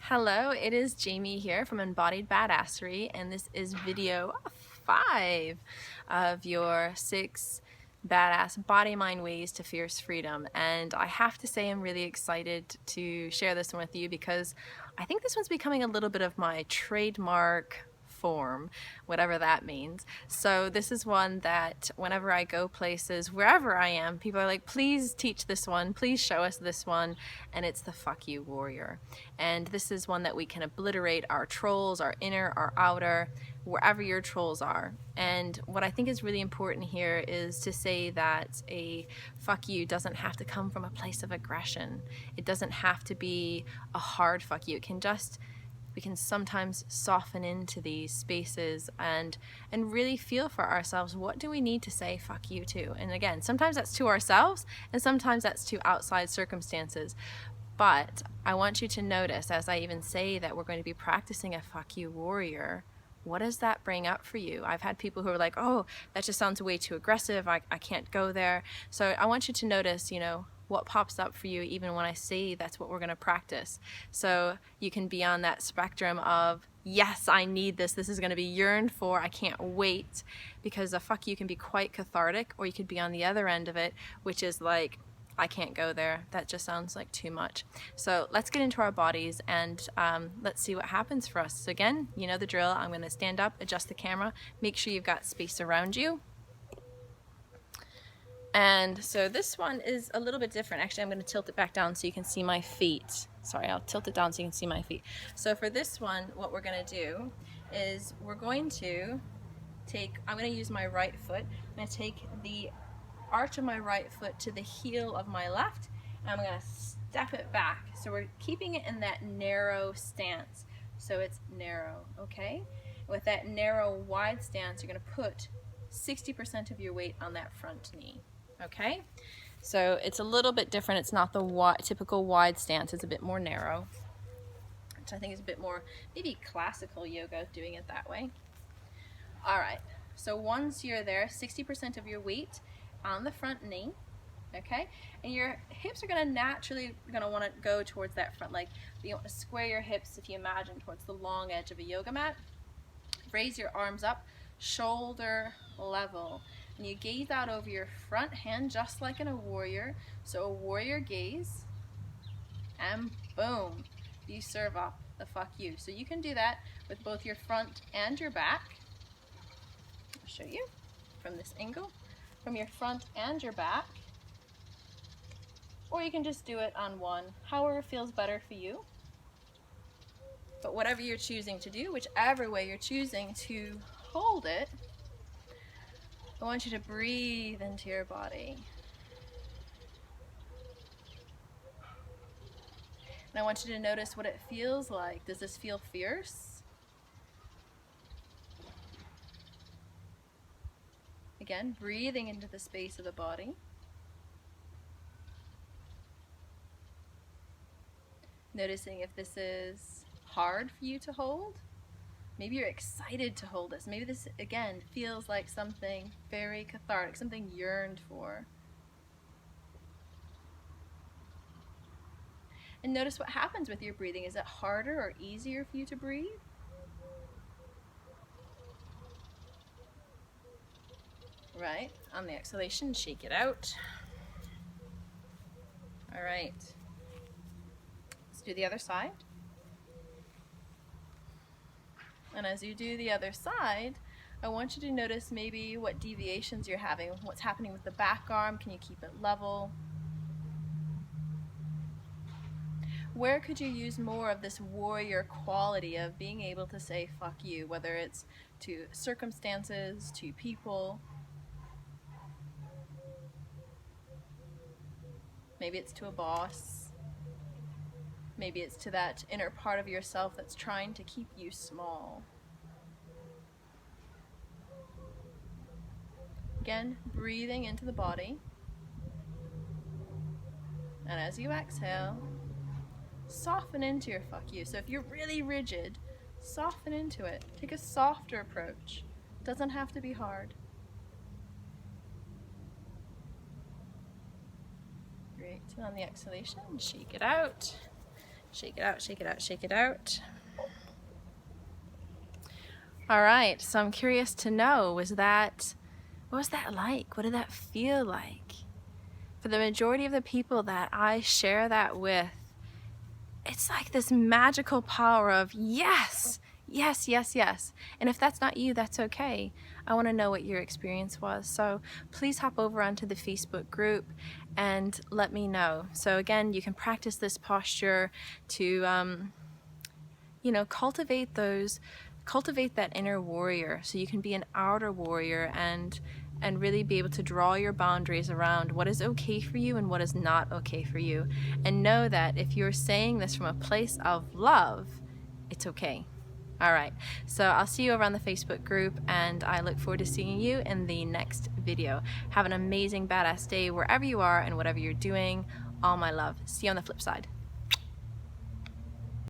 Hello, it is Jamie here from Embodied Badassery, and this is video 5 of your 6 badass body-mind ways to fierce freedom. And I have to say I'm really excited to share this one with you because I think this one's becoming a little bit of my trademark form, whatever that means. So this is one that whenever I go places, wherever I am, people are like, please teach this one, please show us this one, and it's the fuck you warrior. And this is one that we can obliterate our trolls, our inner, our outer, wherever your trolls are. And what I think is really important here is to say that a fuck you doesn't have to come from a place of aggression. It doesn't have to be a hard fuck you. We can sometimes soften into these spaces and really feel for ourselves, what do we need to say fuck you to? And again, sometimes that's to ourselves and sometimes that's to outside circumstances. But I want you to notice, as I even say that we're going to be practicing a fuck you warrior, what does that bring up for you? I've had people who are like, oh, that just sounds way too aggressive, I can't go there. So I want you to notice, what pops up for you even when I say that's what we're going to practice. So you can be on that spectrum of, yes, I need this is going to be yearned for, I can't wait, because a fuck you can be quite cathartic, or you could be on the other end of it, which is like, I can't go there, that just sounds like too much. So let's get into our bodies and let's see what happens for us. So again, you know the drill. I'm going to stand up, adjust the camera, make sure you've got space around you. And so this one is a little bit different. Actually, I'm going to tilt it back down so you can see my feet. Sorry, I'll tilt it down so you can see my feet. So for this one, what we're going to do is we're going to I'm going to use my right foot. I'm going to take the arch of my right foot to the heel of my left, and I'm going to step it back. So we're keeping it in that narrow stance. So it's narrow, okay? With that narrow, wide stance, you're going to put 60% of your weight on that front knee. Okay, so it's a little bit different. It's not the typical wide stance. It's a bit more narrow, which I think is a bit more maybe classical yoga, doing it that way. All right, so once you're there, 60% of your weight on the front knee, okay, and your hips are going to naturally want to go towards that front leg. But you want to square your hips, if you imagine, towards the long edge of a yoga mat. Raise your arms up, shoulder level. And you gaze out over your front hand just like in a warrior. So a warrior gaze, and boom, you serve up the fuck you. So you can do that with both your front and your back. I'll show you from this angle, from your front and your back. Or you can just do it on one, however feels better for you. But whatever you're choosing to do, whichever way you're choosing to hold it, I want you to breathe into your body. And I want you to notice what it feels like. Does this feel fierce? Again, breathing into the space of the body. Noticing if this is hard for you to hold. Maybe you're excited to hold this. Maybe this, again, feels like something very cathartic, something yearned for. And notice what happens with your breathing. Is it harder or easier for you to breathe? Right, on the exhalation, shake it out. All right, let's do the other side. And as you do the other side, I want you to notice maybe what deviations you're having, what's happening with the back arm. Can you keep it level? Where could you use more of this warrior quality of being able to say fuck you, whether it's to circumstances, to people? Maybe it's to a boss. Maybe it's to that inner part of yourself that's trying to keep you small. Again, breathing into the body. And as you exhale, soften into your fuck you. So if you're really rigid, soften into it. Take a softer approach. It doesn't have to be hard. Great. And on the exhalation, shake it out. Shake it out, shake it out, shake it out. All right, so I'm curious to know, what was that like? What did that feel like? For the majority of the people that I share that with, it's like this magical power of yes, yes, yes, yes. And if that's not you, that's okay. I want to know what your experience was. So please hop over onto the Facebook group and let me know. So again, you can practice this posture to, you know, cultivate that inner warrior, so you can be an outer warrior and really be able to draw your boundaries around what is okay for you and what is not okay for you. And know that if you're saying this from a place of love, it's okay. All right, so I'll see you over on the Facebook group, and I look forward to seeing you in the next video. Have an amazing badass day wherever you are and whatever you're doing. All my love. See you on the flip side.